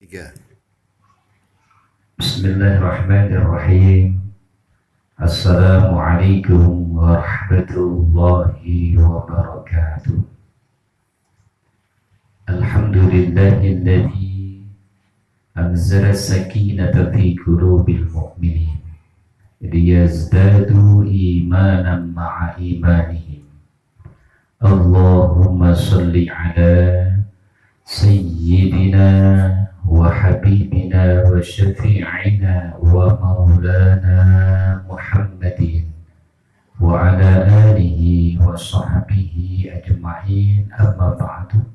Tiga. Bismillahirrahmanirrahim. Assalamualaikum warahmatullahi wabarakatuh. Alhamdulillahilladzi anzala sakinata fi qulubil mu'minin liyazdadu imanan ma'a imanihim. Allahumma salli ala sayyidina wa habibina wa syafi'ina wa maulana Muhammadin wa ala alihi wa sahbihi ajma'in, amma ba'du.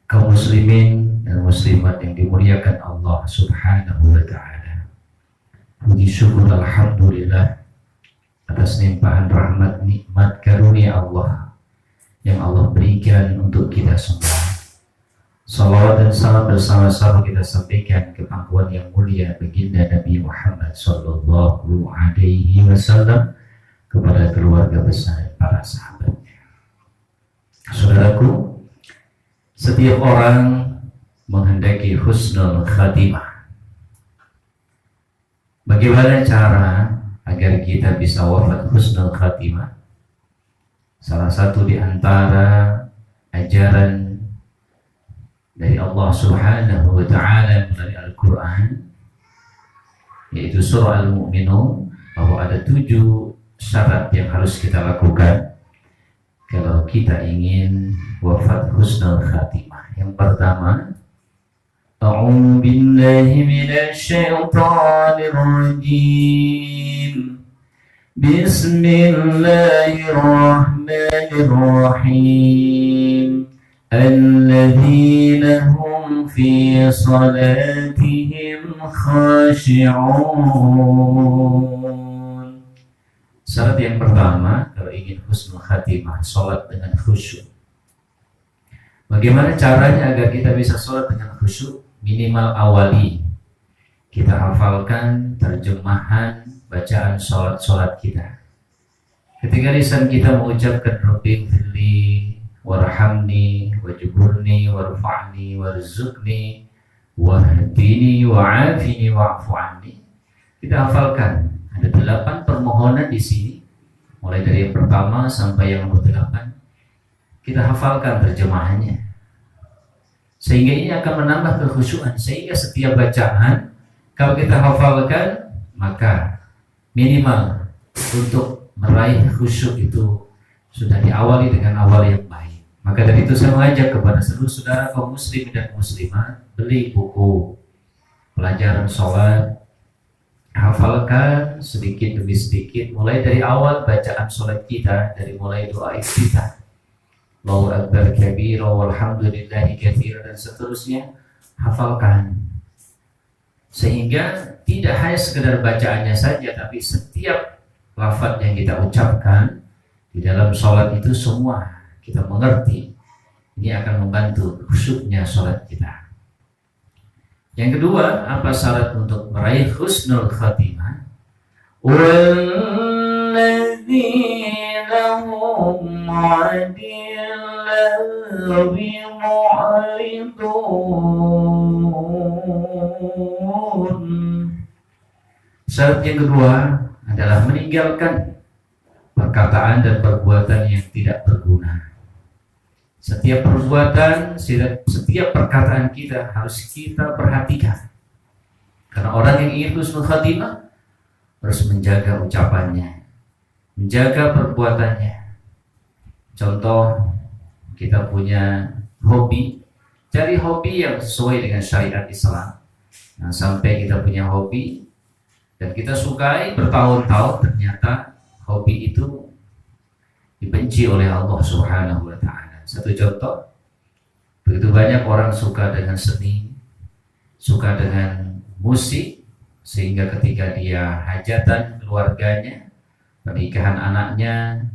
Kaum muslimin dan muslimat yang dimuliakan Allah subhanahu wa ta'ala, puji syukur alhamdulillah atas limpahan rahmat, nikmat, karunia Allah yang Allah berikan untuk kita semua. Salawat dan salam bersama-sama kita sampaikan ke pangkuan yang mulia baginda Nabi Muhammad sallallahu alaihi wasallam, kepada keluarga besar para sahabatnya. Saudaraku, setiap orang menghendaki husnul khatimah. Bagaimana cara agar kita bisa wafat husnul khatimah? Salah satu di antara ajaran dari Allah subhanahu wa ta'ala melalui Al-Quran, yaitu surah Al-Mu'minun, bahwa ada 7 syarat yang harus kita lakukan kalau kita ingin wafat husnul khatimah. Yang pertama, a'udzu billahi minasy syaithanir rajim. Bismillahirrahmanirrahim. Alladzina hum fi salatihim khashi'un. Syarat yang pertama kalau ingin husnul khatimah, sholat dengan khusyuk. Bagaimana caranya agar kita bisa sholat dengan khusyuk? Minimal awali kita hafalkan terjemahan bacaan sholat kita. Ketika lisan kita mengucapkan Rabbi firli warhamni wajburni warfa'ni warzuqni wahdini wa'afini wa'fu anni, kita hafalkan ada 8 permohonan di sini, mulai dari yang pertama sampai yang nomor 8. Kita hafalkan terjemahannya, sehingga ini akan menambah kekhusyuan. Sehingga setiap bacaan kalau kita hafalkan, maka minimal untuk meraih khusyuk itu sudah diawali dengan awal yang baik. Maka dari itu saya mengajak kepada seluruh saudara kaum muslim dan muslimat, beli buku pelajaran sholat, hafalkan sedikit demi sedikit, mulai dari awal bacaan sholat kita, dari mulai doa iftitah, Allahu akbar kabira walhamdulillahi katsira, dan seterusnya, hafalkan. Sehingga tidak hanya sekedar bacaannya saja, tapi setiap lafaz yang kita ucapkan di dalam sholat itu semua kita mengerti. Ini akan membantu khusyuknya sholat kita. Yang kedua, apa syarat untuk meraih husnul khatimah? Walladzina hum 'anil lagwi mu'ridun. Syarat yang kedua adalah meninggalkan perkataan dan perbuatan yang tidak berguna. Setiap perbuatan, setiap perkataan kita harus kita perhatikan. Karena orang yang ingin husnul khatimah harus menjaga ucapannya, menjaga perbuatannya. Contoh, kita punya hobi, cari hobi yang sesuai dengan syariat Islam. Nah, sampai kita punya hobi dan kita sukai bertahun-tahun, ternyata hobi itu dibenci oleh Allah subhanahu wa ta'ala. Satu contoh, begitu banyak orang suka dengan seni, suka dengan musik, sehingga ketika dia hajatan keluarganya, pernikahan anaknya,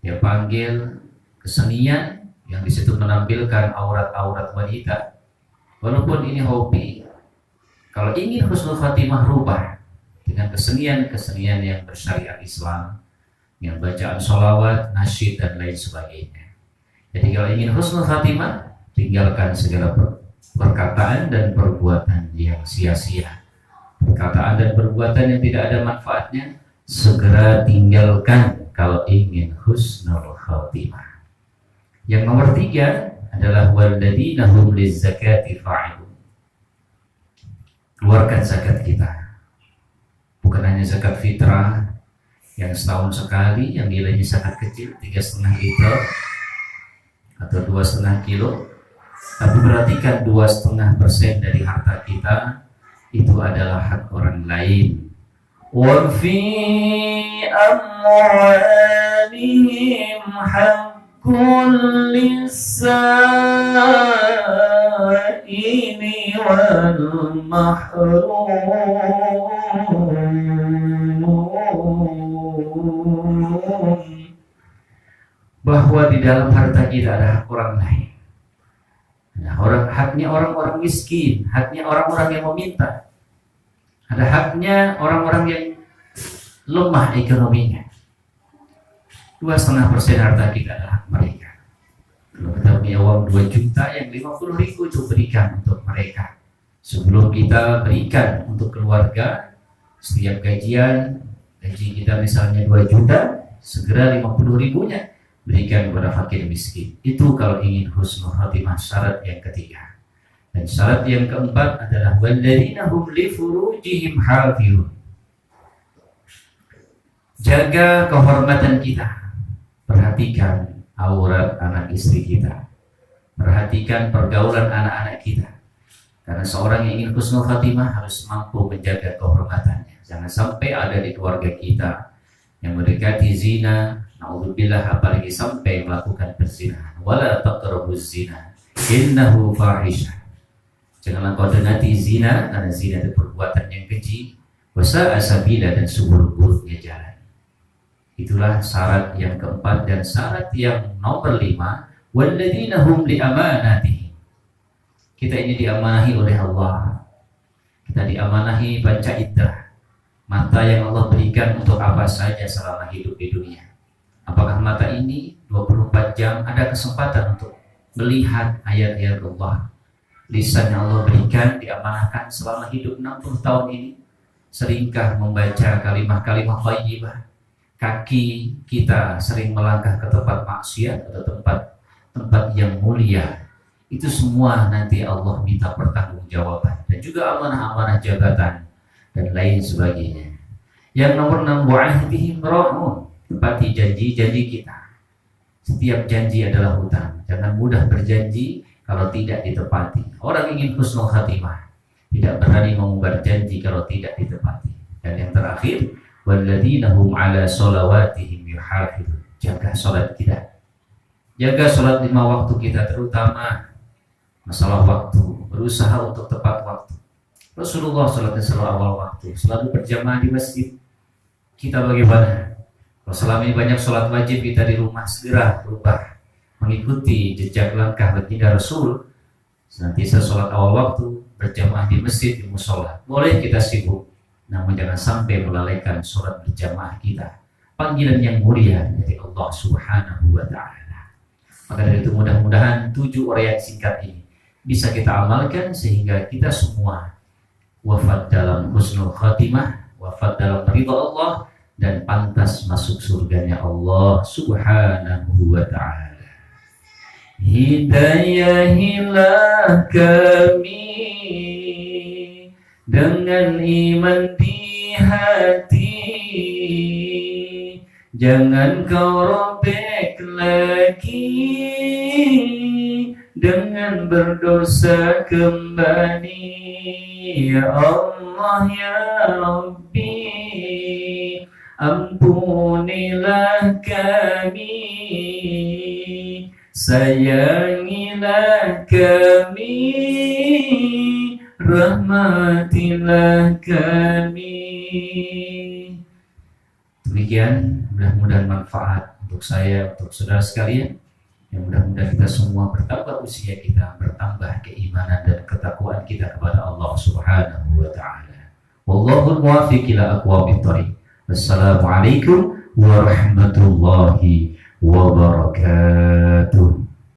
dia panggil kesenian yang disitu menampilkan aurat-aurat wanita. Walaupun ini hobi, kalau ingin husnul khatimah, rubah dengan kesenian-kesenian yang bersyariat Islam, yang bacaan sholawat, nasyid, dan lain sebagainya. Jadi kalau ingin husnul khatimah, tinggalkan segala perkataan dan perbuatan yang sia-sia. Perkataan dan perbuatan yang tidak ada manfaatnya segera tinggalkan kalau ingin husnul khatimah. Yang nomor 3 adalah walladzina hum lizzakati fa'ilun. Keluarkan zakat kita. Bukan hanya zakat fitrah yang setahun sekali, yang nilainya sangat kecil, 3,5 liter atau 2,5 kilo, tapi perhatikan 2,5% dari harta kita itu adalah hak orang lain. Wa fi amwalihim haqqul lis-sa'ili wal mahrum. Bahwa di dalam harta kita ada hak orang lain. Nah, haknya orang-orang miskin, haknya orang-orang yang meminta, ada haknya orang-orang yang lemah ekonominya. 2,5% harta kita adalah hak mereka. Kalau kita punya uang 2 juta, yang 50.000 itu berikan untuk mereka. Sebelum kita berikan untuk keluarga, setiap gaji kita misalnya 2 juta, segera 50.000-nya berikan kepada fakir miskin. Itu kalau ingin husnul khatimah, syarat yang ketiga. Dan syarat yang keempat adalah walladzina hum li furujihim hafizun. Jaga kehormatan kita. Perhatikan aurat anak istri kita. Perhatikan pergaulan anak-anak kita. Karena seorang yang ingin husnul khatimah harus mampu menjaga kehormatannya. Jangan sampai ada di keluarga kita yang mendekati zina, naudzubillah, apalagi sampai melakukan perzinahan. Wala taqrabuz zina innahu fahisyah. Janganlah kau dekati zina, karena zina itu perbuatan yang keji, wasa'a sabila, dan seburuk-buruknya jalan. Itulah syarat yang keempat. Dan syarat yang nomor 5, walladzina hum li amanatihim. Kita ini diamanahi oleh Allah. Kita diamanahi panca indera, mata yang Allah berikan untuk apa saja selama hidup di dunia. Apakah mata ini 24 jam ada kesempatan untuk melihat ayat-ayat Allah? Lisan yang Allah berikan diamanahkan selama hidup 60 tahun ini. Seringkah membaca kalimah-kalimah thayyibah? Kaki kita sering melangkah ke tempat maksiat atau tempat yang mulia. Itu semua nanti Allah minta pertanggungjawaban, dan juga amanah-amanah jabatan dan lain sebagainya. Yang nomor 6, wa'ahdihim ra'un. Tepati janji-janji kita. Setiap janji adalah hutang. Jangan mudah berjanji kalau tidak ditepati. Orang ingin husnul khatimah tidak berani mengumbar janji kalau tidak ditepati. Dan yang terakhir, walladzina hum ala sholawatihim yuhafizun. Jaga sholat kita. Jaga sholat 5 waktu kita, terutama masalah waktu. Berusaha untuk tepat waktu. Rasulullah sholatnya selalu awal waktu, selalu berjamaah di masjid. Kita bagaimana? Kalau selama ini banyak sholat wajib kita di rumah, segera berubah, mengikuti jejak langkah baginda Rasul. Senantiasa sholat awal waktu, berjamaah di masjid, di musola. Boleh kita sibuk, namun jangan sampai melalaikan sholat berjamaah kita. Panggilan yang mulia dari Allah Subhanahu wa Ta'ala. Maka dari itu mudah-mudahan 7 uraian singkat ini bisa kita amalkan sehingga kita semua wafat dalam husnul khatimah, wafat dalam ridha Allah, dan pantas masuk surganya Allah Subhanahu wa Ta'ala. Hidayahilah kami dengan iman di hati, jangan kau robek lagi dengan berdosa kembali. Ya Allah ya Rabbi, ampunilah kami, sayangilah kami, rahmatilah kami. Demikian, mudah-mudahan manfaat untuk saya, untuk saudara sekalian. Yang mudah-mudahan kita semua bertambah usia kita, bertambah keimanan dan ketakwaan kita kepada Allah Subhanahu wa Ta'ala. Wallahul muwaffiq ila aqwamit thoriq. Wassalamualaikum warahmatullahi wabarakatuh.